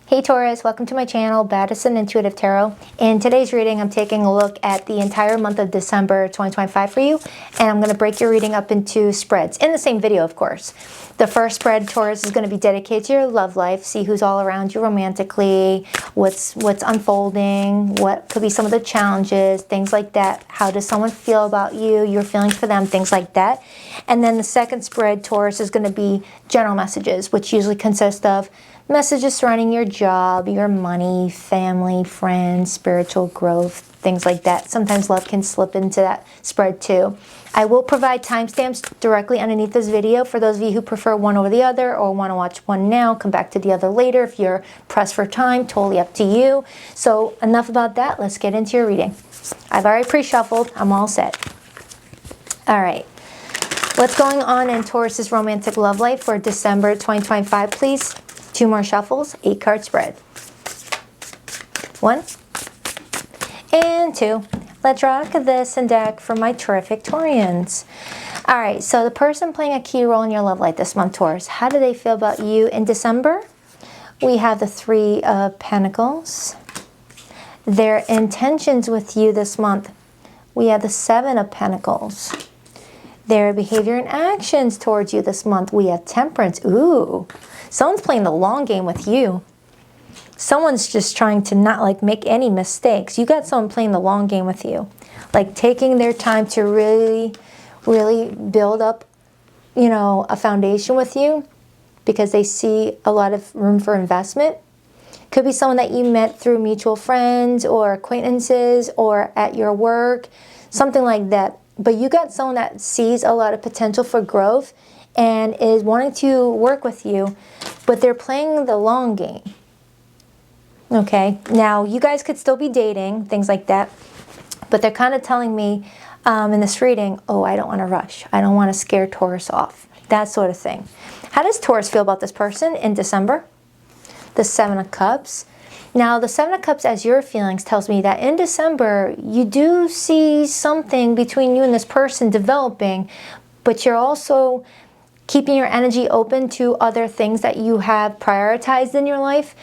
Hey Taurus, welcome to my channel, Baddison Intuitive Tarot. In today's reading, I'm taking a look at the entire month of December 2025 for you, and I'm going to break your reading up into spreads, in the same video, of course. The first spread, Taurus, is going to be dedicated to your love life. See who's all around you romantically, what's unfolding, what could be some of the challenges, things like that. How does someone feel about you, your feelings for them, things like that. And then the second spread, Taurus, is going to be general messages, which usually consist of messages surrounding your job, your money, family, friends, spiritual growth, things like that. Sometimes love can slip into that spread too. I will provide timestamps directly underneath this video for those of you who prefer one over the other or want to watch one now, come back to the other later if you're pressed for time, totally up to you. So enough about that, let's get into your reading. I've already pre-shuffled, I'm all set. All right, what's going on in Taurus's romantic love life for December 2025, please? 2 more shuffles, 8-card spread. 1 and 2. Let's rock this and deck for my terrific Taurians. All right, so the person playing a key role in your love life this month, Taurus, how do they feel about you in December? We have the 3 of Pentacles. Their intentions with you this month. We have the 7 of Pentacles. Their behavior and actions towards you this month. We have Temperance. Ooh. Someone's playing the long game with you. Someone's just trying to not make any mistakes. You got someone playing the long game with you. Like taking their time to really build up, a foundation with you because they see a lot of room for investment. Could be someone that you met through mutual friends or acquaintances or at your work, something like that. But you got someone that sees a lot of potential for growth and is wanting to work with you, but they're playing the long game. Okay, now you guys could still be dating, things like that, but they're kind of telling me in this reading, oh, I don't want to rush. I don't want to scare Taurus off, that sort of thing. How does Taurus feel about this person in December? The 7 of Cups. Now, the 7 of Cups as your feelings tells me that in December, you do see something between you and this person developing, but you're also keeping your energy open to other things that you have prioritized in your life.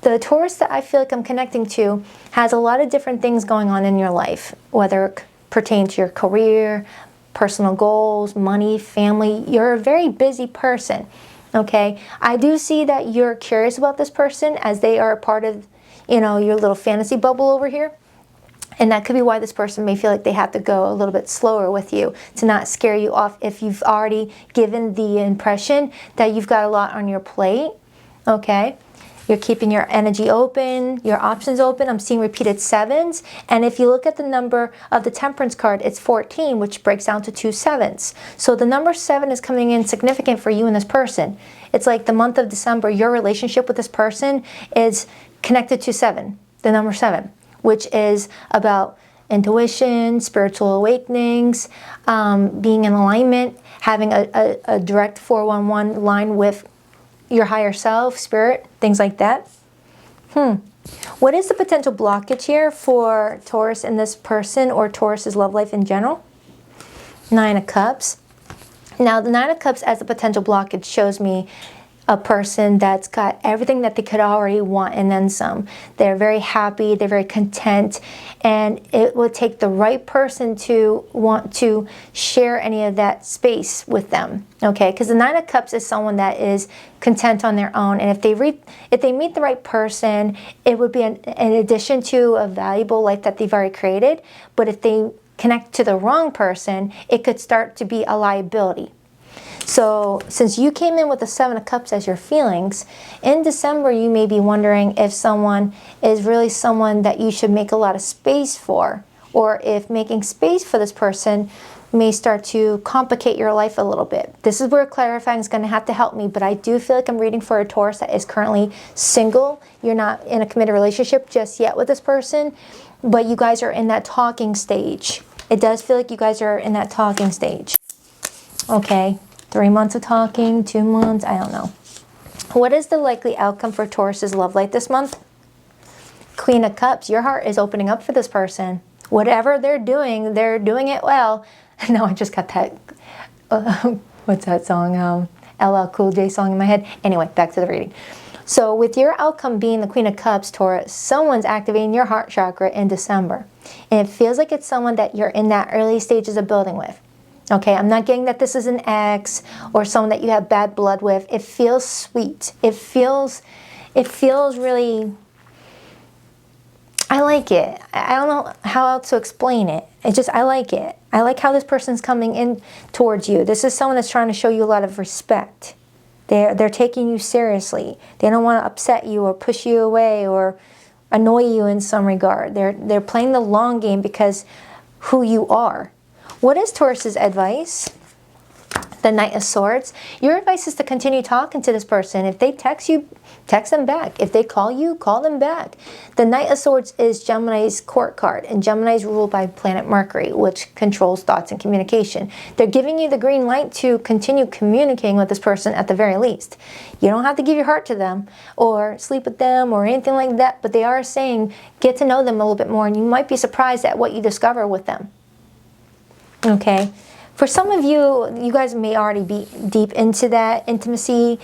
The Taurus that I feel like I'm connecting to has a lot of different things going on in your life, whether it pertains to your career, personal goals, money, family. You're a very busy person, okay? I do see that you're curious about this person as they are a part of, your little fantasy bubble over here. And that could be why this person may feel like they have to go a little bit slower with you to not scare you off if you've already given the impression that you've got a lot on your plate, okay? You're keeping your energy open, your options open. I'm seeing repeated 7s. And if you look at the number of the Temperance card, it's 14, which breaks down to 2 7s. So the number 7 is coming in significant for you and this person. It's like the month of December, your relationship with this person is connected to 7, the number 7. Which is about intuition, spiritual awakenings, being in alignment, having a direct 411 line with your higher self, spirit, things like that. What is the potential blockage here for Taurus and this person or Taurus's love life in general? 9 of Cups. Now, the 9 of Cups as a potential blockage shows me a person that's got everything that they could already want and then some. They're very happy, they're very content, and it will take the right person to want to share any of that space with them, okay? Because the 9 of Cups is someone that is content on their own, and if they meet the right person, it would be an addition to a valuable life that they've already created, but if they connect to the wrong person, it could start to be a liability. So since you came in with the 7 of Cups as your feelings, in December you may be wondering if someone is really someone that you should make a lot of space for, or if making space for this person may start to complicate your life a little bit. This is where clarifying is going to have to help me, but I do feel like I'm reading for a Taurus that is currently single. You're not in a committed relationship just yet with this person, but you guys are in that talking stage. It does feel like you guys are in that talking stage. Okay. 3 months of talking, 2 months, I don't know. What is the likely outcome for Taurus's love life this month? Queen of Cups, your heart is opening up for this person. Whatever they're doing it well. No, I just got that, what's that song? LL Cool J song in my head. Anyway, back to the reading. So with your outcome being the Queen of Cups, Taurus, someone's activating your heart chakra in December. And it feels like it's someone that you're in that early stages of building with. Okay, I'm not getting that this is an ex or someone that you have bad blood with. It feels sweet. It feels really, I like it. I don't know how else to explain it. I like it. I like how this person's coming in towards you. This is someone that's trying to show you a lot of respect. They're taking you seriously. They don't want to upset you or push you away or annoy you in some regard. They're playing the long game because who you are. What is Taurus's advice? The Knight of Swords. Your advice is to continue talking to this person. If they text you, text them back. If they call you, call them back. The Knight of Swords is Gemini's court card, and Gemini is ruled by planet Mercury, which controls thoughts and communication. They're giving you the green light to continue communicating with this person at the very least. You don't have to give your heart to them or sleep with them or anything like that, but they are saying get to know them a little bit more, and you might be surprised at what you discover with them. Okay? For some of you, you guys may already be deep into that intimacy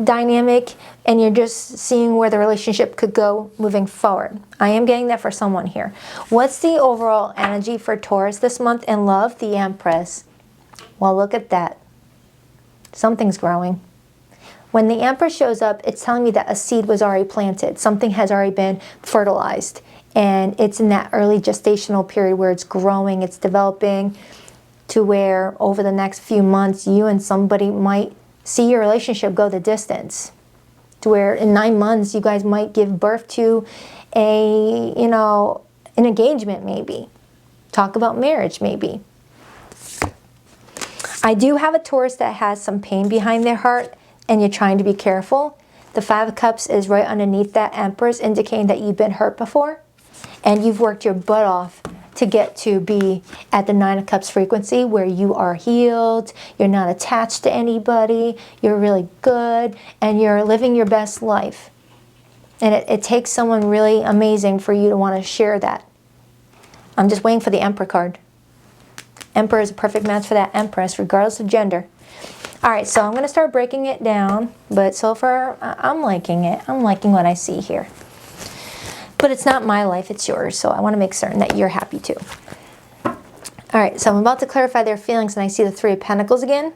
dynamic and you're just seeing where the relationship could go moving forward. I am getting that for someone here. What's the overall energy for Taurus this month in love? The Empress. Well, look at that. Something's growing. When the Empress shows up, it's telling me that a seed was already planted. Something has already been fertilized. And it's in that early gestational period where it's growing, it's developing, to where over the next few months you and somebody might see your relationship go the distance, to where in 9 months you guys might give birth to an engagement, maybe talk about marriage. Maybe I do have a Taurus that has some pain behind their heart and you're trying to be careful. The Five of Cups is right underneath that Empress, indicating that you've been hurt before and you've worked your butt off to get to be at the Nine of Cups frequency where you are healed, you're not attached to anybody, you're really good, and you're living your best life. And it takes someone really amazing for you to want to share that. I'm just waiting for the Emperor card. Emperor is a perfect match for that Empress, regardless of gender. All right, so I'm going to start breaking it down, but so far I'm liking it. I'm liking what I see here. But it's not my life, it's yours, so I want to make certain that you're happy too. All right, so I'm about to clarify their feelings, and I see the Three of Pentacles again.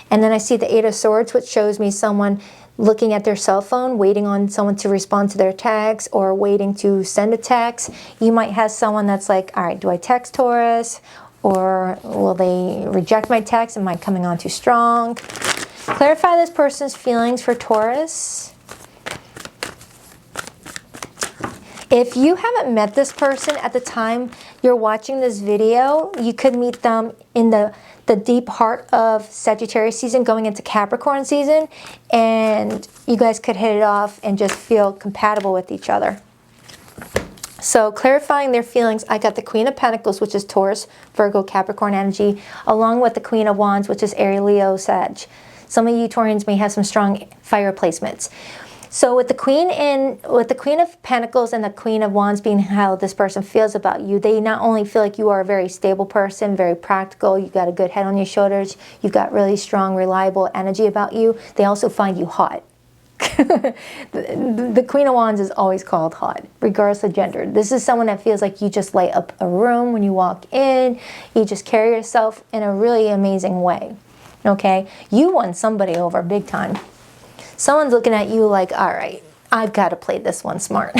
And then I see the Eight of Swords, which shows me someone looking at their cell phone, waiting on someone to respond to their text, or waiting to send a text. You might have someone that's like, all right, do I text Taurus? Or will they reject my text? Am I coming on too strong? Clarify this person's feelings for Taurus. If you haven't met this person at the time you're watching this video, you could meet them in the deep heart of Sagittarius season going into Capricorn season, and you guys could hit it off and just feel compatible with each other. So clarifying their feelings, I got the Queen of Pentacles, which is Taurus, Virgo, Capricorn energy, along with the Queen of Wands, which is Aries, Leo, Sag. Some of you Taurians may have some strong fire placements. So with the Queen of Pentacles and the Queen of Wands being how this person feels about you, they not only feel like you are a very stable person, very practical, you've got a good head on your shoulders, you've got really strong, reliable energy about you, they also find you hot. The Queen of Wands is always called hot, regardless of gender. This is someone that feels like you just light up a room when you walk in, you just carry yourself in a really amazing way. Okay? You won somebody over big time. Someone's looking at you like, all right, I've got to play this one smart.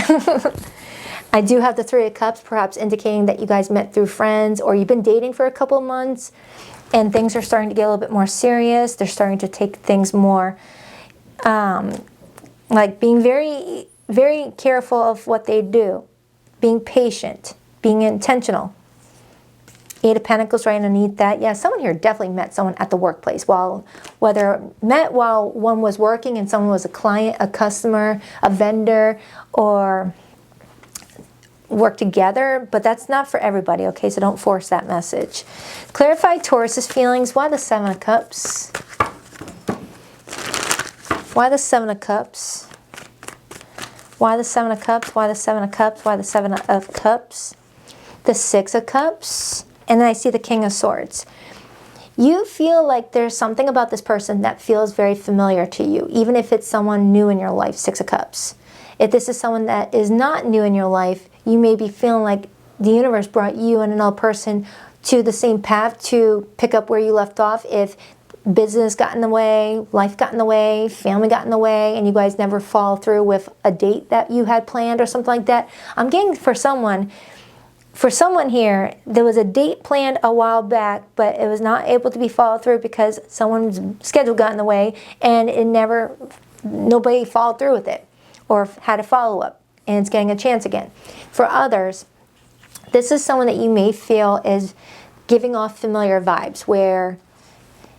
I do have the Three of Cups, perhaps indicating that you guys met through friends or you've been dating for a couple of months and things are starting to get a little bit more serious. They're starting to take things more, like being very, very careful of what they do, being patient, being intentional. Eight of Pentacles right underneath that. Yeah, someone here definitely met someone at the workplace. Whether met while one was working and someone was a client, a customer, a vendor, or work together. But that's not for everybody, okay? So don't force that message. Clarify Taurus's feelings. Why the Seven of Cups? Why the Seven of Cups? Why the Seven of Cups? Why the Seven of Cups? Why the Seven of Cups? The Six of Cups. And then I see the King of Swords. You feel like there's something about this person that feels very familiar to you, even if it's someone new in your life, Six of Cups. If this is someone that is not new in your life, you may be feeling like the universe brought you and another person to the same path to pick up where you left off. If business got in the way, life got in the way, family got in the way, and you guys never follow through with a date that you had planned or something like that. I'm getting for someone here, there was a date planned a while back, but it was not able to be followed through because someone's schedule got in the way, and nobody followed through with it or had a follow-up, and it's getting a chance again. For others, this is someone that you may feel is giving off familiar vibes, where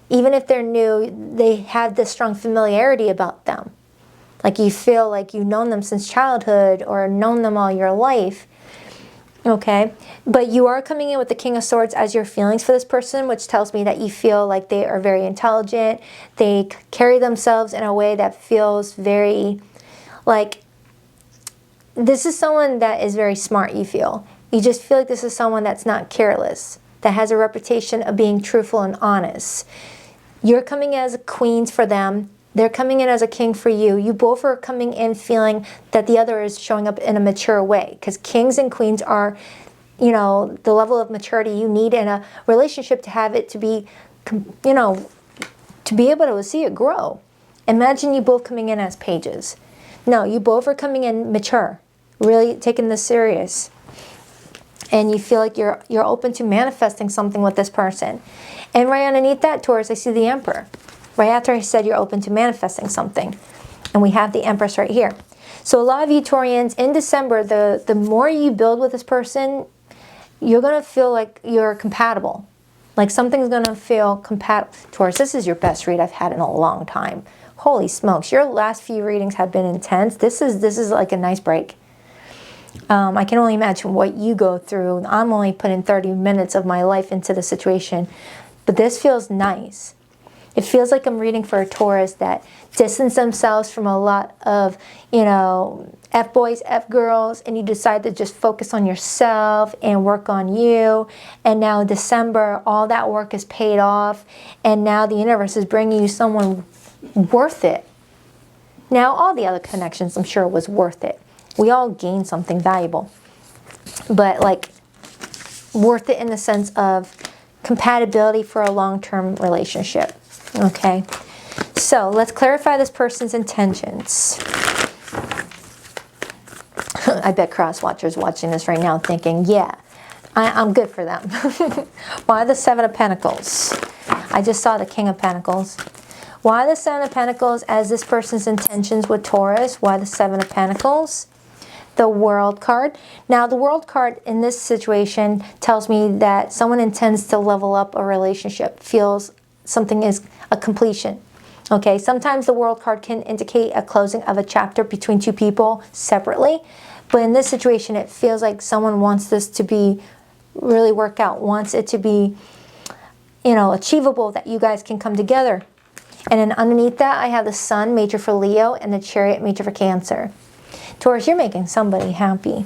even if they're new, they have this strong familiarity about them. Like you feel like you've known them since childhood or known them all your life. Okay, but you are coming in with the King of Swords as your feelings for this person, which tells me that you feel like they are very intelligent. They carry themselves in a way that feels very like this is someone that is very smart, you feel. You just feel like this is someone that's not careless, that has a reputation of being truthful and honest. You're coming as a queen for them. They're coming in as a king for you. You both are coming in feeling that the other is showing up in a mature way. Because kings and queens are, you know, the level of maturity you need in a relationship to have it to be, you know, to be able to see it grow. Imagine you both coming in as pages. No, you both are coming in mature, really taking this serious. And you feel like you're open to manifesting something with this person. And right underneath that, Taurus, I see the Emperor. Right after I said you're open to manifesting something. And we have the Empress right here. So a lot of you Taurians, in December, the more you build with this person, you're going to feel like you're compatible. Like something's going to feel compatible. Taurus, this is your best read I've had in a long time. Holy smokes, your last few readings have been intense. This is like a nice break. I can only imagine what you go through. I'm only putting 30 minutes of my life into the situation. But this feels nice. It feels like I'm reading for a Taurus that distance themselves from a lot of, you know, F-boys, F-girls, and you decide to just focus on yourself and work on you. And now in December, all that work is paid off, and now the universe is bringing you someone worth it. Now, all the other connections, I'm sure, was worth it. We all gained something valuable. But, like, worth it in the sense of compatibility for a long-term relationship. Okay, so let's clarify this person's intentions. I bet cross-watchers watching this right now thinking, yeah, I'm good for them. Why the Seven of Pentacles? I just saw the King of Pentacles. Why the Seven of Pentacles as this person's intentions with Taurus? Why the Seven of Pentacles? The World card. Now, the World card in this situation tells me that someone intends to level up a relationship, feels something is a completion. Okay, sometimes the World card can indicate a closing of a chapter between two people separately, but in this situation it feels like someone wants this to be really work out, wants it to be, you know, achievable, that you guys can come together. And then underneath that I have the Sun, major for Leo, and the Chariot, major for Cancer. Taurus, you're making somebody happy.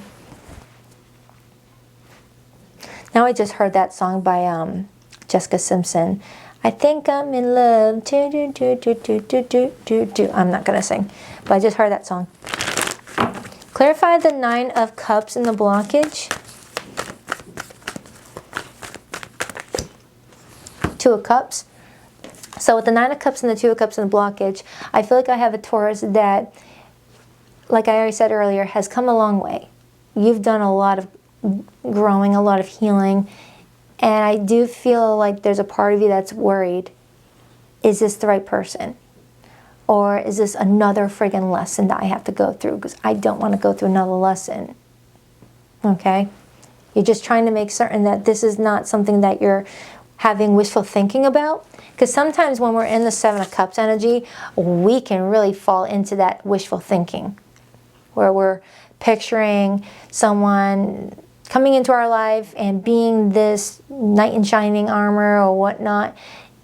Now I just heard that song by Jessica Simpson. I think I'm in love. I'm not going to sing, but I just heard that song. Clarify the Nine of Cups in the blockage. Two of Cups. So with the Nine of Cups and the Two of Cups in the blockage, I feel like I have a Taurus that, like I already said earlier, has come a long way. You've done a lot of growing, a lot of healing. And I do feel like there's a part of you that's worried. Is this the right person? Or is this another friggin' lesson that I have to go through? Because I don't want to go through another lesson. Okay? You're just trying to make certain that this is not something that you're having wishful thinking about. Because sometimes when we're in the Seven of Cups energy, we can really fall into that wishful thinking. Where we're picturing someone coming into our life and being this knight in shining armor or whatnot,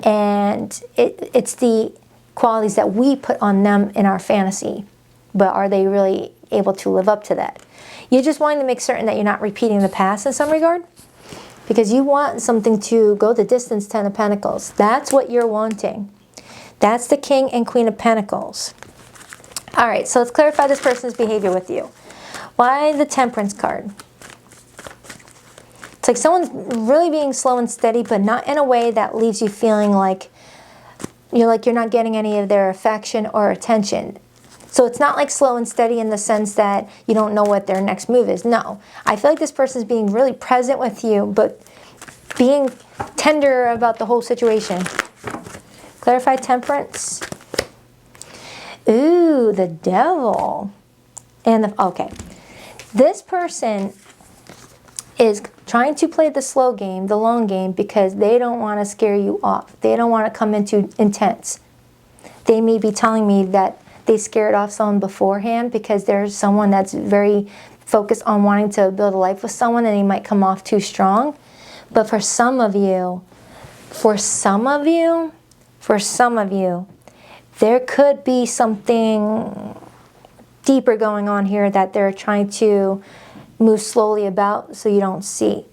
and it's the qualities that we put on them in our fantasy, but are they really able to live up to that? You're just wanting to make certain that you're not repeating the past in some regard. because you want something to go the distance. 10 of Pentacles. That's what you're wanting. That's the King and Queen of Pentacles. All right, so let's clarify this person's behavior with you. Why the Temperance card? It's like someone's really being slow and steady, but not in a way that leaves you feeling like you're not getting any of their affection or attention. So it's not like slow and steady in the sense that you don't know what their next move is. No, I feel like this person's being really present with you, but being tender about the whole situation. Clarify Temperance. Ooh, the Devil. And okay. This person is trying to play the slow game, the long game, because they don't want to scare you off. They don't want to come into intense. They may be telling me that they scared off someone beforehand because there's someone that's very focused on wanting to build a life with someone, and they might come off too strong. But for some of you, there could be something deeper going on here that they're trying to move slowly about so you don't see.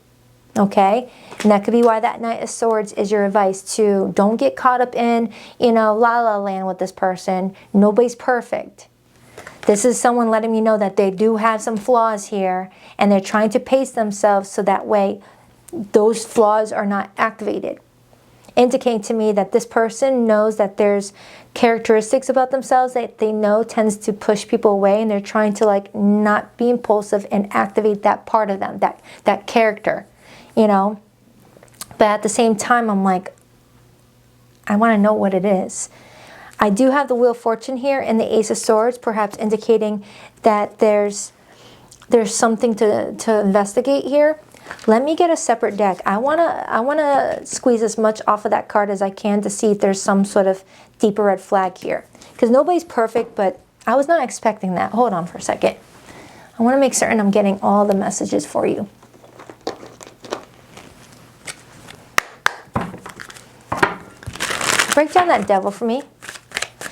Okay? And that could be why that Knight of Swords is your advice to don't get caught up in, la la land with this person. Nobody's perfect. This is someone letting me know that they do have some flaws here, and they're trying to pace themselves so that way those flaws are not activated. Indicating to me that this person knows that there's characteristics about themselves that they know tends to push people away, and they're trying to like not be impulsive and activate that part of them, that character, But at the same time, I'm like, I want to know what it is. I do have the Wheel of Fortune here and the Ace of Swords, perhaps indicating that there's something to investigate here. Let me get a separate deck. I wanna squeeze as much off of that card as I can to see if there's some sort of deeper red flag here. Because nobody's perfect, but I was not expecting that. Hold on for a second. I want to make certain I'm getting all the messages for you. Break down that Devil for me.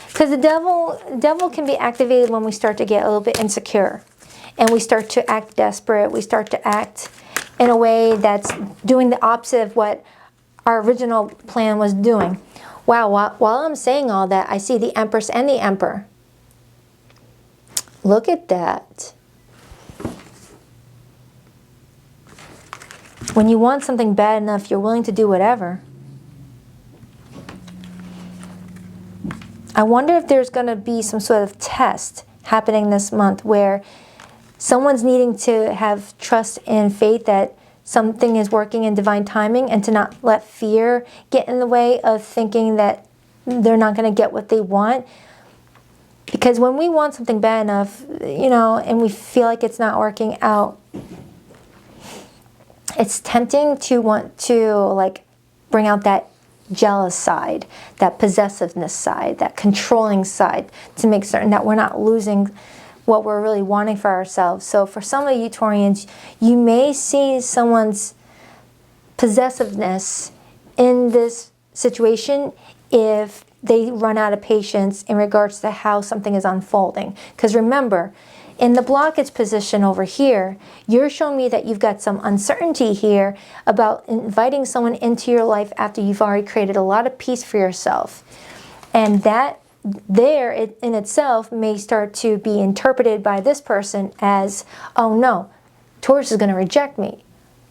Because the devil can be activated when we start to get a little bit insecure. And we start to act desperate. We start to act in a way that's doing the opposite of what our original plan was doing. Wow, while I'm saying all that, I see the Empress and the Emperor. Look at that. When you want something bad enough, you're willing to do whatever. I wonder if there's going to be some sort of test happening this month where someone's needing to have trust and faith that something is working in divine timing, and to not let fear get in the way of thinking that they're not going to get what they want. Because when we want something bad enough, and we feel like it's not working out, it's tempting to want to like bring out that jealous side, that possessiveness side, that controlling side, to make certain that we're not losing what we're really wanting for ourselves. So for some of you Taurians, you may see someone's possessiveness in this situation if they run out of patience in regards to how something is unfolding. Because remember, in the blockage position over here, you're showing me that you've got some uncertainty here about inviting someone into your life after you've already created a lot of peace for yourself. And that there in itself may start to be interpreted by this person as, oh no, Taurus is going to reject me.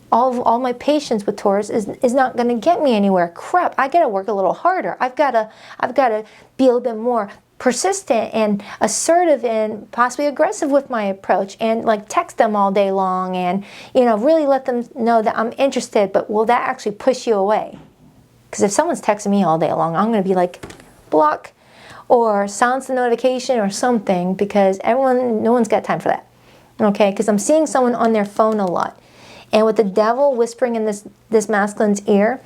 All my patience with Taurus is not going to get me anywhere. Crap, I got to work a little harder. I've got to be a little bit more persistent and assertive and possibly aggressive with my approach, and like text them all day long and really let them know that I'm interested. But will that actually push you away? Because if someone's texting me all day long, I'm going to be like, block, or silence the notification or something, because no one's got time for that. Okay, because I'm seeing someone on their phone a lot. And with the Devil whispering in this masculine's ear,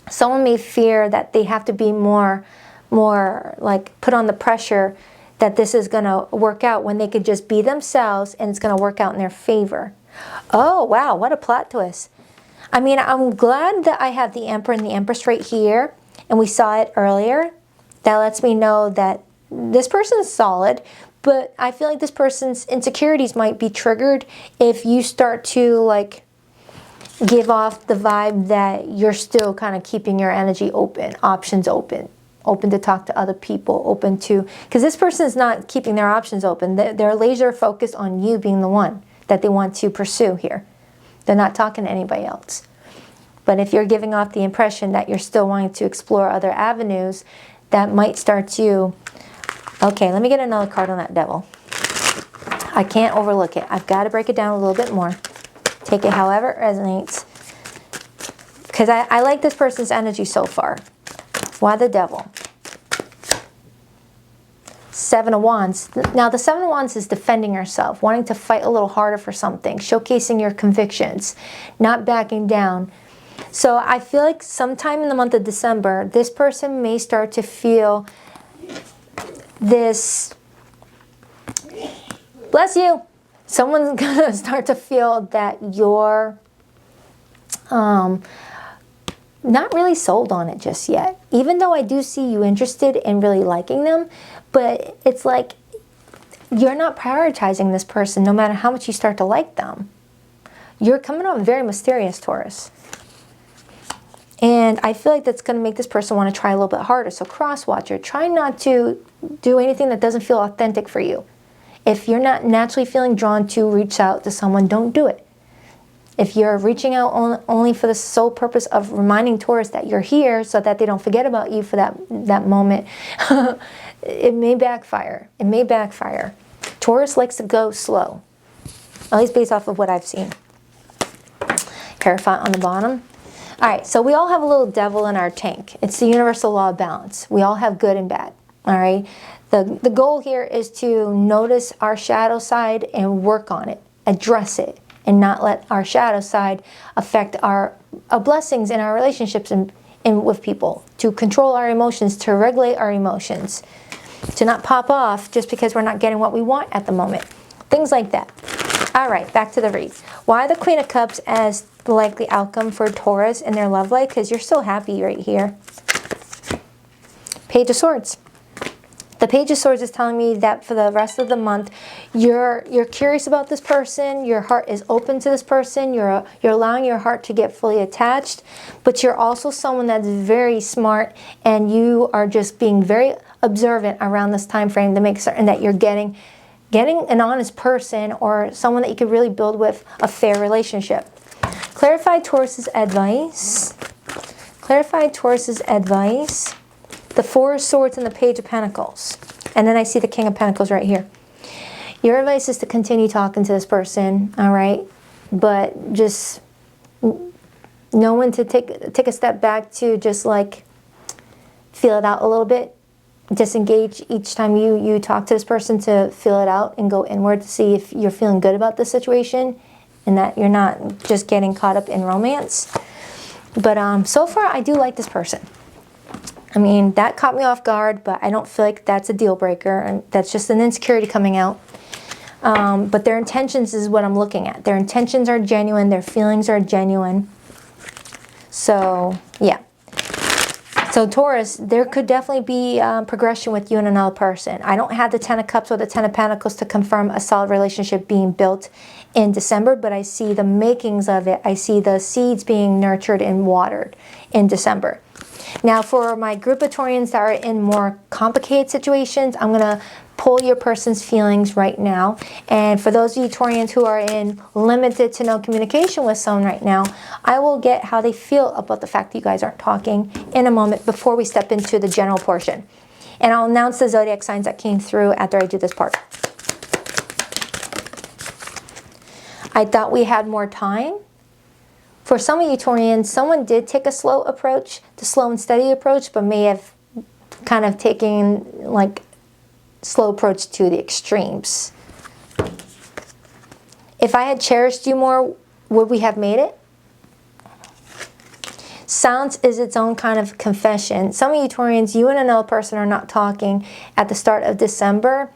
someone may fear that they have to be more like put on the pressure that this is going to work out, when they could just be themselves and it's going to work out in their favor. Oh, wow, what a plot twist. I mean, I'm glad that I have the Emperor and the Empress right here, and we saw it earlier. That lets me know that this person is solid, but I feel like this person's insecurities might be triggered if you start to like give off the vibe that you're still kind of keeping your energy open, options open. Open to talk to other people, open to, because this person is not keeping their options open. They're laser focused on you being the one that they want to pursue here. They're not talking to anybody else. But if you're giving off the impression that you're still wanting to explore other avenues, that might start to, okay, let me get another card on that devil. I can't overlook it. I've got to break it down a little bit more. Take it however it resonates. Because I like this person's energy so far. Why the devil? Seven of Wands. Now the Seven of Wands is defending yourself, wanting to fight a little harder for something, showcasing your convictions, not backing down. So I feel like sometime in the month of December, this person may start to feel this, bless you, someone's gonna start to feel that you're not really sold on it just yet. Even though I do see you interested in really liking them, but it's like you're not prioritizing this person no matter how much you start to like them. You're coming off very mysterious, Taurus. And I feel like that's going to make this person want to try a little bit harder. So cross-watcher, try not to do anything that doesn't feel authentic for you. If you're not naturally feeling drawn to reach out to someone, don't do it. If you're reaching out only for the sole purpose of reminding Taurus that you're here so that they don't forget about you for that moment, it may backfire. It may backfire. Taurus likes to go slow, at least based off of what I've seen. Hierophant on the bottom. All right, so we all have a little devil in our tank. It's the universal law of balance. We all have good and bad, all right? The goal here is to notice our shadow side and work on it, address it, and not let our shadow side affect our blessings in our relationships and with people, to control our emotions, to regulate our emotions, to not pop off just because we're not getting what we want at the moment. Things like that. All right, back to the read. Why the Queen of Cups as the likely outcome for Taurus in their love life? Because you're so happy right here. Page of Swords. The Page of Swords is telling me that for the rest of the month, you're curious about this person. Your heart is open to this person. You're allowing your heart to get fully attached. But you're also someone that's very smart, and you are just being very observant around this time frame to make certain that you're getting an honest person or someone that you could really build with a fair relationship. Clarify Taurus's advice. Clarify Taurus's advice. The Four of Swords and the Page of Pentacles. And then I see the King of Pentacles right here. Your advice is to continue talking to this person, all right? But just know when to take a step back to just like feel it out a little bit. Disengage each time you talk to this person to feel it out and go inward to see if you're feeling good about the situation and that you're not just getting caught up in romance. But so far, I do like this person. I mean, that caught me off guard, but I don't feel like that's a deal breaker. And that's just an insecurity coming out. But their intentions is what I'm looking at. Their intentions are genuine. Their feelings are genuine. So, yeah. So Taurus, there could definitely be progression with you and another person. I don't have the Ten of Cups or the Ten of Pentacles to confirm a solid relationship being built in December, but I see the makings of it. I see the seeds being nurtured and watered in December. Now for my group of Taurians that are in more complicated situations, I'm going to pull your person's feelings right now. And for those of you Taurians who are in limited to no communication with someone right now, I will get how they feel about the fact that you guys aren't talking in a moment before we step into the general portion. And I'll announce the zodiac signs that came through after I do this part. I thought we had more time. For some of you Taurians, someone did take a slow approach, the slow and steady approach, but may have kind of taken like slow approach to the extremes. If I had cherished you more, would we have made it? Silence is its own kind of confession. Some of you Taurians, you and another person are not talking at the start of December,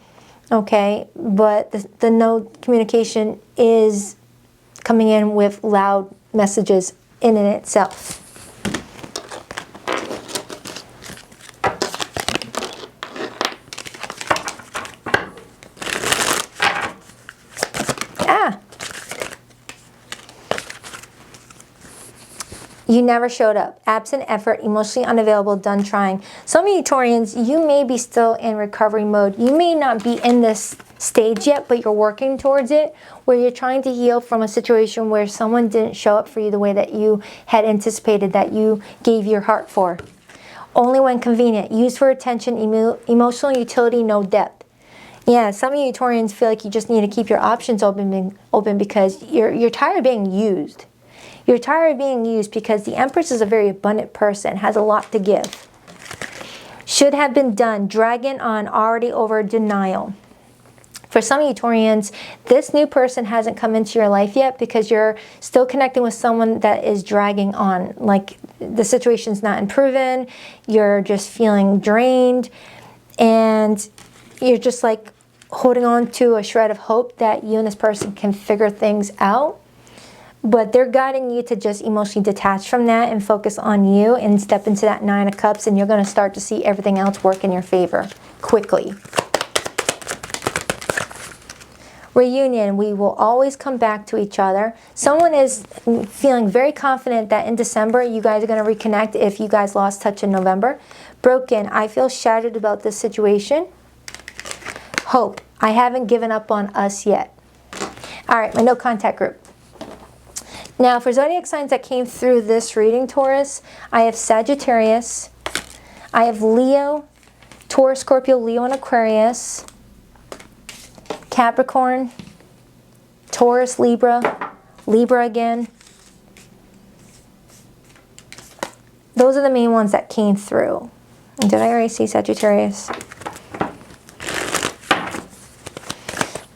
okay? But the no communication is coming in with loud messages in and itself. You never showed up. Absent effort, emotionally unavailable, done trying. Some of you Taurians, you may be still in recovery mode. You may not be in this stage yet, but you're working towards it, where you're trying to heal from a situation where someone didn't show up for you the way that you had anticipated, that you gave your heart for. Only when convenient. Used for attention, emotional utility, no depth. Yeah, some of you Taurians feel like you just need to keep your options open because you're tired of being used. You're tired of being used because the Empress is a very abundant person, has a lot to give. Should have been done, dragging on, already over, denial. For some of you Taurians, this new person hasn't come into your life yet because you're still connecting with someone that is dragging on. Like the situation's not improving, you're just feeling drained, and you're just like holding on to a shred of hope that you and this person can figure things out. But they're guiding you to just emotionally detach from that and focus on you and step into that Nine of Cups, and you're going to start to see everything else work in your favor quickly. Reunion, we will always come back to each other. Someone is feeling very confident that in December you guys are going to reconnect if you guys lost touch in November. Broken, I feel shattered about this situation. Hope, I haven't given up on us yet. All right, my no contact group. Now, for zodiac signs that came through this reading, Taurus, I have Sagittarius, I have Leo, Taurus, Scorpio, Leo, and Aquarius, Capricorn, Taurus, Libra, Libra again. Those are the main ones that came through. Did I already see Sagittarius?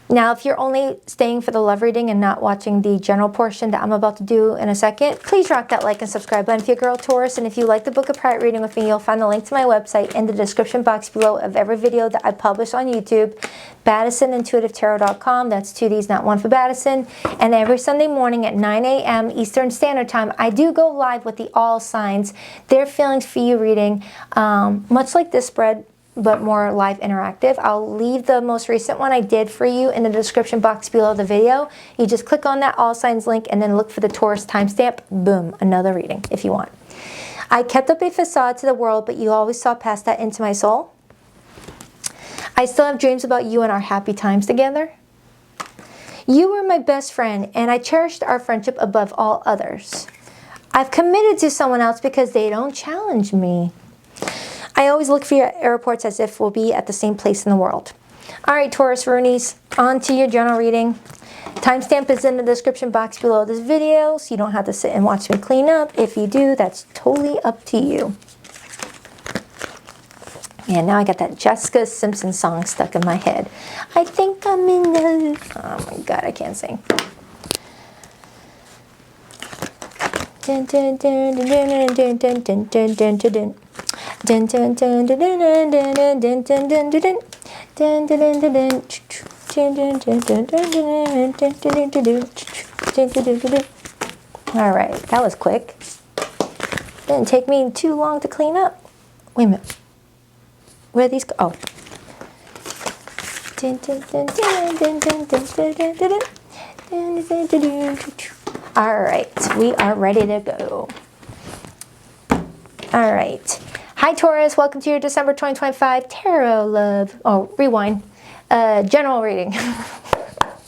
Now, if you're only staying for the love reading and not watching the general portion that I'm about to do in a second, please rock that like and subscribe button if you're a girl Taurus. And if you like to book a private reading with me, you'll find the link to my website in the description box below of every video that I publish on YouTube. BaddisonIntuitiveTarot.com. That's 2 D's, not one for Baddison. And every Sunday morning at 9 a.m. Eastern Standard Time, I do go live with the All Signs, their feelings for you reading, much like this spread, but more live interactive. I'll leave the most recent one I did for you in the description box below the video. You just click on that All Signs link and then look for the Taurus timestamp. Boom, another reading if you want. I kept up a facade to the world, but you always saw past that into my soul. I still have dreams about you and our happy times together. You were my best friend, and I cherished our friendship above all others. I've committed to someone else because they don't challenge me. I always look for your airports as if we'll be at the same place in the world. All right, Taurus Roonies, on to your general reading. Timestamp is in the description box below this video, so you don't have to sit and watch me clean up. If you do, that's totally up to you. And now I got that Jessica Simpson song stuck in my head. I think I'm in the... Oh my God, I can't sing. Dun, dun, dun, dun, dun, dun, dun, dun, dun, dun, dun, dun. Dun dun dun dun dun dun dun dun dun dun dun dun dun dun dun dun. All right, that was quick. Didn't take me too long to clean up. Wait a minute. Where are these go? Oh. All right, we are ready to go. All right. Hi Taurus, welcome to your December 2025 Tarot Love. Oh, rewind. General reading.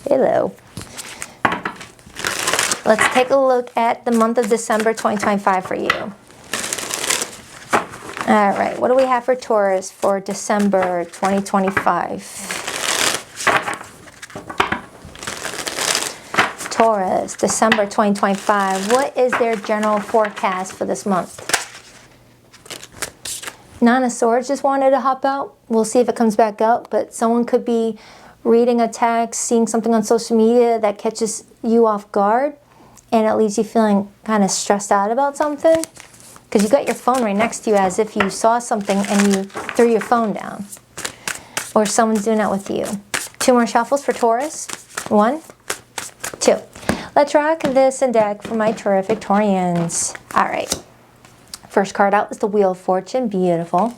Hello. Let's take a look at the month of December 2025 for you. All right, what do we have for Taurus for December 2025? Taurus, December 2025. What is their general forecast for this month? Nine of Swords just wanted to hop out. We'll see if it comes back up, but someone could be reading a text, seeing something on social media that catches you off guard, and it leaves you feeling kind of stressed out about something because you got your phone right next to you as if you saw something and you threw your phone down, or someone's doing that with you. 2 more shuffles for Taurus. 1, 2. Let's rock this and deck for my terrific Taurians. All right. First card out is the Wheel of Fortune, beautiful.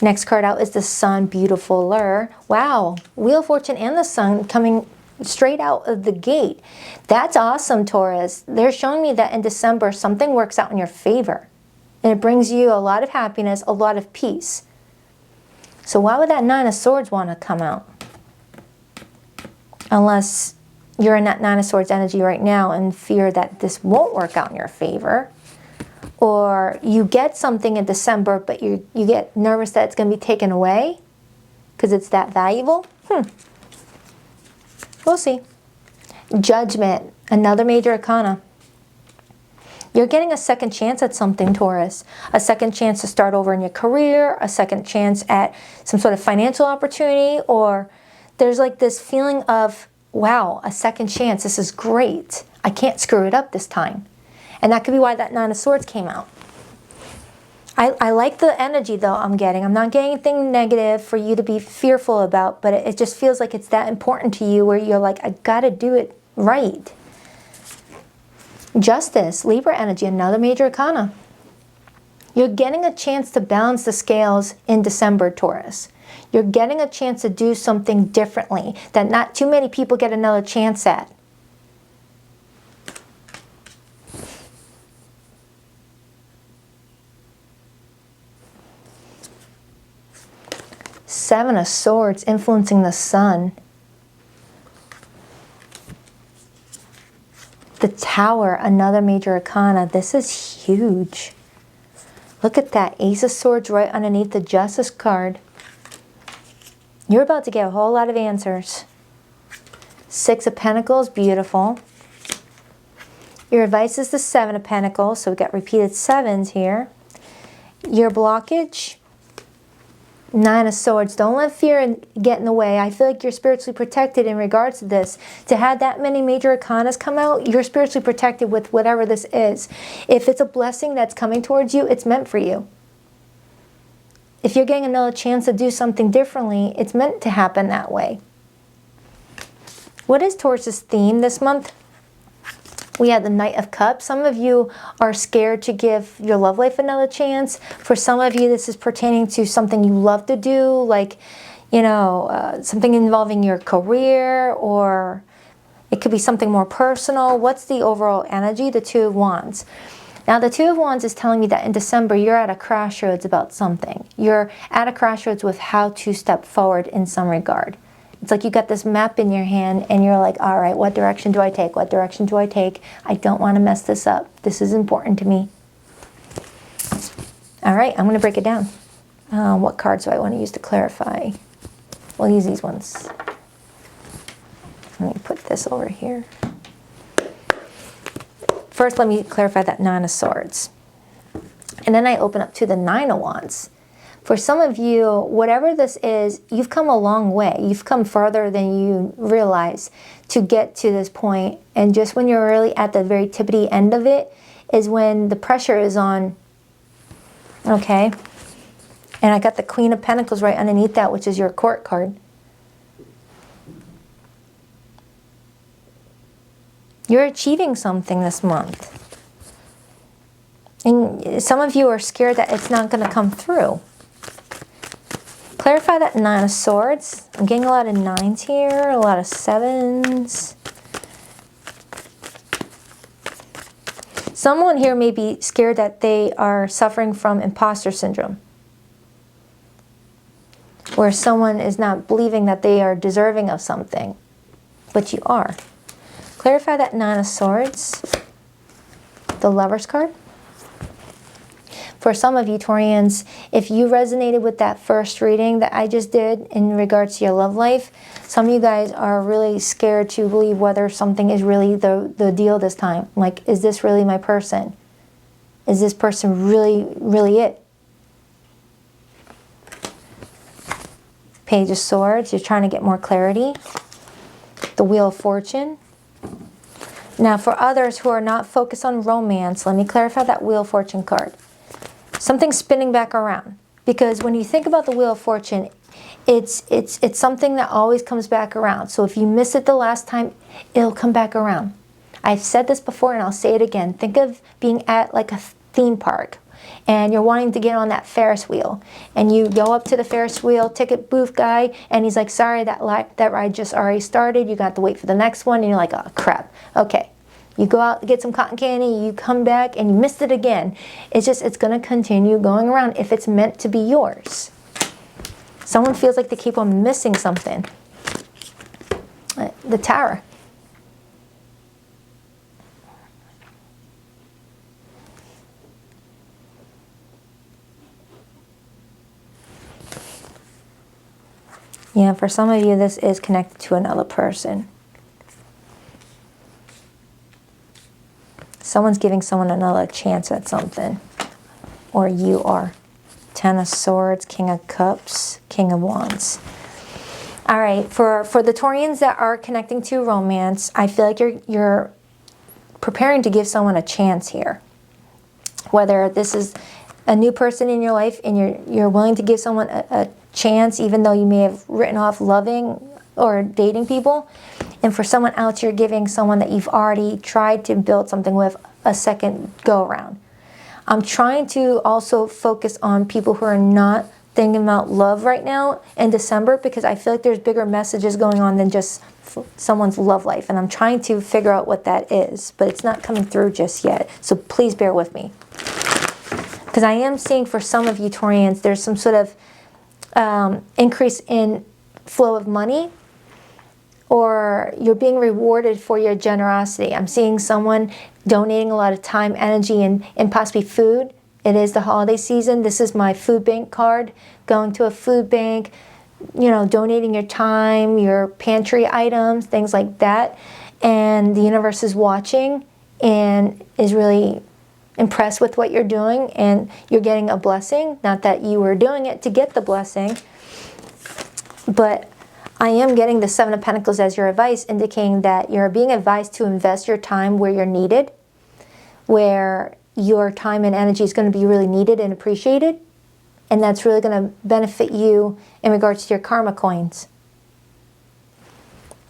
Next card out is the Sun, beautifuler. Wow, Wheel of Fortune and the Sun coming straight out of the gate. That's awesome, Taurus. They're showing me that in December, something works out in your favor. And it brings you a lot of happiness, a lot of peace. So why would that Nine of Swords want to come out? Unless you're in that Nine of Swords energy right now and fear that this won't work out in your favor. Or you get something in December, but you get nervous that it's going to be taken away because it's that valuable. We'll see. Judgment, another major arcana. You're getting a second chance at something, Taurus. A second chance to start over in your career, a second chance at some sort of financial opportunity, or there's like this feeling of, wow, a second chance, this is great. I can't screw it up this time. And that could be why that Nine of Swords came out. I like the energy, though, I'm getting. I'm not getting anything negative for you to be fearful about, but it just feels like it's that important to you where you're like, I gotta do it right. Justice, Libra energy, another major arcana. You're getting a chance to balance the scales in December, Taurus. You're getting a chance to do something differently that not too many people get another chance at. Seven of Swords influencing the Sun. The Tower, another major arcana. This is huge. Look at that. Ace of Swords right underneath the Justice card. You're about to get a whole lot of answers. Six of Pentacles, beautiful. Your advice is the Seven of Pentacles, so we got repeated sevens here. Your blockage, Nine of Swords. Don't let fear get in the way. I feel like you're spiritually protected in regards to this. To have that many major arcanas come out, you're spiritually protected with whatever this is. If it's a blessing that's coming towards you, it's meant for you. If you're getting another chance to do something differently, it's meant to happen that way. What is Taurus's theme this month? We have the Knight of Cups. Some of you are scared to give your love life another chance. For some of you, this is pertaining to something you love to do, like, you know, something involving your career, or it could be something more personal. What's the overall energy? The Two of Wands. Now, the Two of Wands is telling me that in December, you're at a crossroads about something. You're at a crossroads with how to step forward in some regard. It's like you got this map in your hand and you're like, all right, what direction do I take? What direction do I take? I don't want to mess this up. This is important to me. All right, I'm going to break it down. What cards do I want to use to clarify? We'll use these ones. Let me put this over here. First, let me clarify that Nine of Swords. And then I open up to the Nine of Wands. For some of you, whatever this is, you've come a long way. You've come farther than you realize to get to this point. And just when you're really at the very tippity end of it is when the pressure is on. Okay. And I got the Queen of Pentacles right underneath that, which is your Court card. You're achieving something this month. And some of you are scared that it's not going to come through. Clarify that Nine of Swords. I'm getting a lot of nines here, a lot of sevens. Someone here may be scared that they are suffering from imposter syndrome, where someone is not believing that they are deserving of something, but you are. Clarify that Nine of Swords. The Lover's card. For some of you, Taurians, if you resonated with that first reading that I just did in regards to your love life, some of you guys are really scared to believe whether something is really the deal this time. Like, is this really my person? Is this person really it? Page of Swords, you're trying to get more clarity. The Wheel of Fortune. Now, for others who are not focused on romance, let me clarify that Wheel of Fortune card. Something spinning back around. Because when you think about the Wheel of Fortune, it's something that always comes back around. So if you miss it the last time, it'll come back around. I've said this before and I'll say it again. Think of being at like a theme park and you're wanting to get on that Ferris wheel, and you go up to the Ferris wheel ticket booth guy, and he's like, sorry, that ride just already started, you got to wait for the next one, and you're like, oh crap. Okay, you go out, get some cotton candy, you come back, and you missed it again. It's going to continue going around if it's meant to be yours. Someone feels like they keep on missing something. The Tower. Yeah, for some of you, this is connected to another person. Someone's giving someone another chance at something. Or you are. Ten of Swords, King of Cups, King of Wands. All right, for the Taurians that are connecting to romance, I feel like you're preparing to give someone a chance here. Whether this is a new person in your life and you're willing to give someone a chance, even though you may have written off loving or dating people. And for someone else, you're giving someone that you've already tried to build something with a second go around. I'm trying to also focus on people who are not thinking about love right now in December, because I feel like there's bigger messages going on than just someone's love life. And I'm trying to figure out what that is, but it's not coming through just yet. So please bear with me. Because I am seeing for some of you Taurians, there's some sort of increase in flow of money, or you're being rewarded for your generosity. I'm seeing someone donating a lot of time, energy, and possibly food. It is the holiday season. This is my food bank card. Going to a food bank, you know, donating your time, your pantry items, things like that. And the universe is watching and is really impressed with what you're doing, and you're getting a blessing. Not that you were doing it to get the blessing, but I am getting the Seven of Pentacles as your advice, indicating that you're being advised to invest your time where you're needed, where your time and energy is going to be really needed and appreciated, and that's really going to benefit you in regards to your karma coins.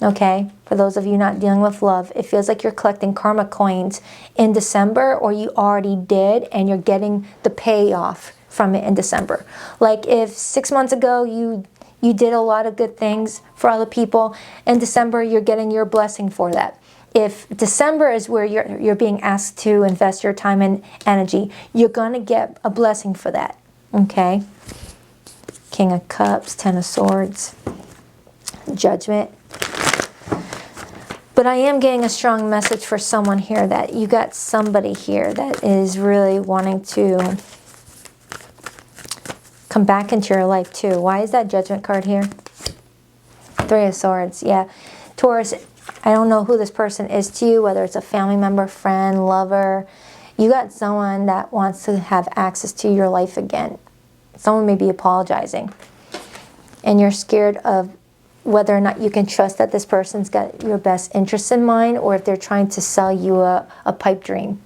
Okay, for those of you not dealing with love, it feels like you're collecting karma coins in December, or you already did, and you're getting the payoff from it in December. Like if 6 months ago you did a lot of good things for other people, in December you're getting your blessing for that. If December is where you're being asked to invest your time and energy, you're going to get a blessing for that. Okay? King of Cups, Ten of Swords, Judgment. But I am getting a strong message for someone here, that you got somebody here that is really wanting to come back into your life too. Why is that Judgment card here? Three of Swords. Yeah. Taurus, I don't know who this person is to you, whether it's a family member, friend, lover. You got someone that wants to have access to your life again. Someone may be apologizing. And you're scared of whether or not you can trust that this person's got your best interests in mind, or if they're trying to sell you a pipe dream.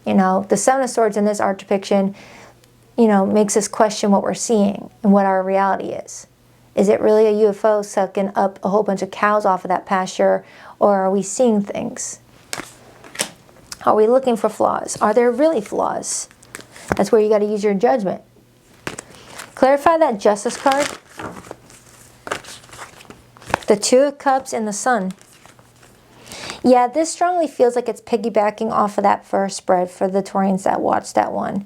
You know, the Seven of Swords in this art depiction, you know, makes us question what we're seeing and what our reality is. Is it really a UFO sucking up a whole bunch of cows off of that pasture, or are we seeing things? Are we looking for flaws? Are there really flaws? That's where you got to use your judgment. Clarify that Justice card. The Two of Cups and the Sun. Yeah, this strongly feels like it's piggybacking off of that first spread for the Taurians that watched that one.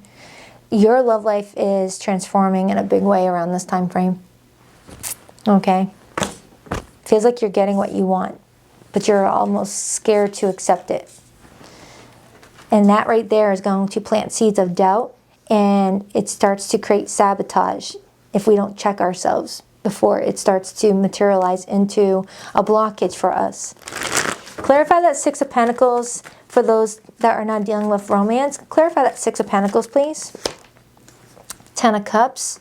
Your love life is transforming in a big way around this time frame. Okay? Feels like you're getting what you want, but you're almost scared to accept it. And that right there is going to plant seeds of doubt, and it starts to create sabotage if we don't check ourselves before it starts to materialize into a blockage for us. Clarify that Six of Pentacles for those that are not dealing with romance. Clarify that Six of Pentacles, please. Ten of Cups.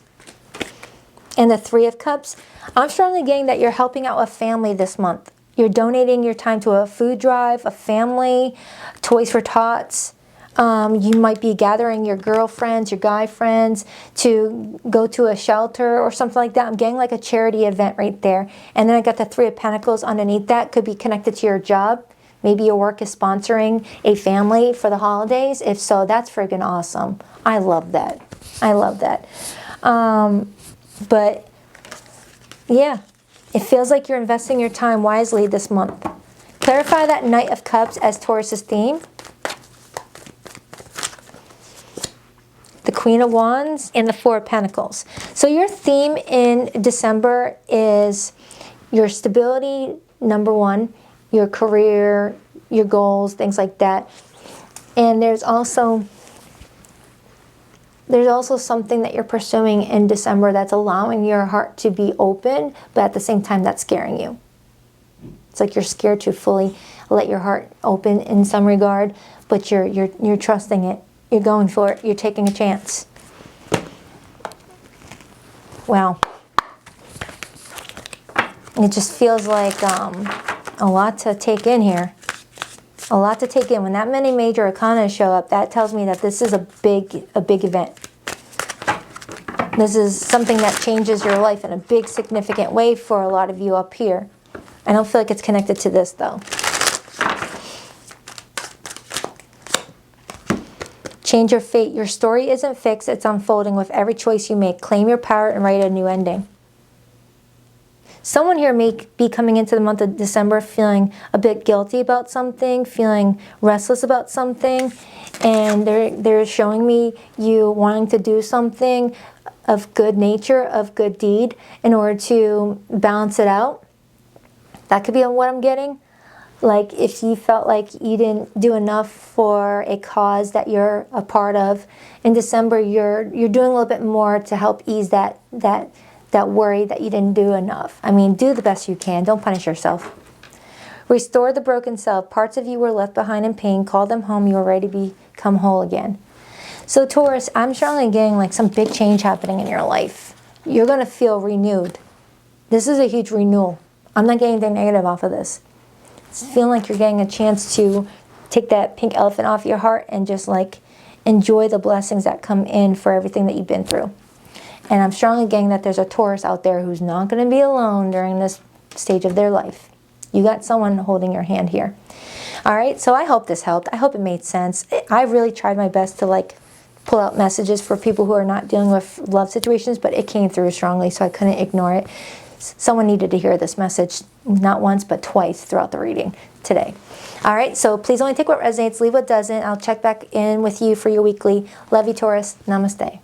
And the Three of Cups. I'm strongly getting that you're helping out a family this month. You're donating your time to a food drive, a family, Toys for Tots. You might be gathering your girlfriends, your guy friends to go to a shelter or something like that. I'm getting like a charity event right there. And then I got the Three of Pentacles underneath that. Could be connected to your job. Maybe your work is sponsoring a family for the holidays. If so, that's friggin' awesome. I love that. I love that. But yeah, it feels like you're investing your time wisely this month. Clarify that Knight of Cups as Taurus's theme. The Queen of Wands and the Four of Pentacles. So your theme in December is your stability, number one, your career, your goals, things like that. And there's also something that you're pursuing in December that's allowing your heart to be open, but at the same time that's scaring you. It's like you're scared to fully let your heart open in some regard, but you're trusting it. You're going for it. You're taking a chance. Wow. It just feels like a lot to take in here. A lot to take in. When that many major arcana show up, that tells me that this is a big event. This is something that changes your life in a big, significant way for a lot of you up here. I don't feel like it's connected to this, though. Change your fate. Your story isn't fixed. It's unfolding with every choice you make. Claim your power and write a new ending. Someone here may be coming into the month of December feeling a bit guilty about something, feeling restless about something, and they're showing me you wanting to do something of good nature, of good deed, in order to balance it out. That could be what I'm getting. Like if you felt like you didn't do enough for a cause that you're a part of, in December you're doing a little bit more to help ease that worry that you didn't do enough. I mean, do the best you can. Don't punish yourself. Restore the broken self. Parts of you were left behind in pain. Call them home. You are ready to become whole again. So Taurus, I'm strongly getting like some big change happening in your life. You're going to feel renewed. This is a huge renewal. I'm not getting anything negative off of this. It's feeling like you're getting a chance to take that pink elephant off your heart and just like enjoy the blessings that come in for everything that you've been through. And I'm strongly getting that there's a Taurus out there who's not going to be alone during this stage of their life. You got someone holding your hand here. All right, so I hope this helped. I hope it made sense. I really tried my best to like pull out messages for people who are not dealing with love situations, but it came through strongly, so I couldn't ignore it. Someone needed to hear this message not once but twice throughout the reading today. All right, so please only take what resonates, leave what doesn't. I'll check back in with you for your weekly. Love you, Taurus. Namaste.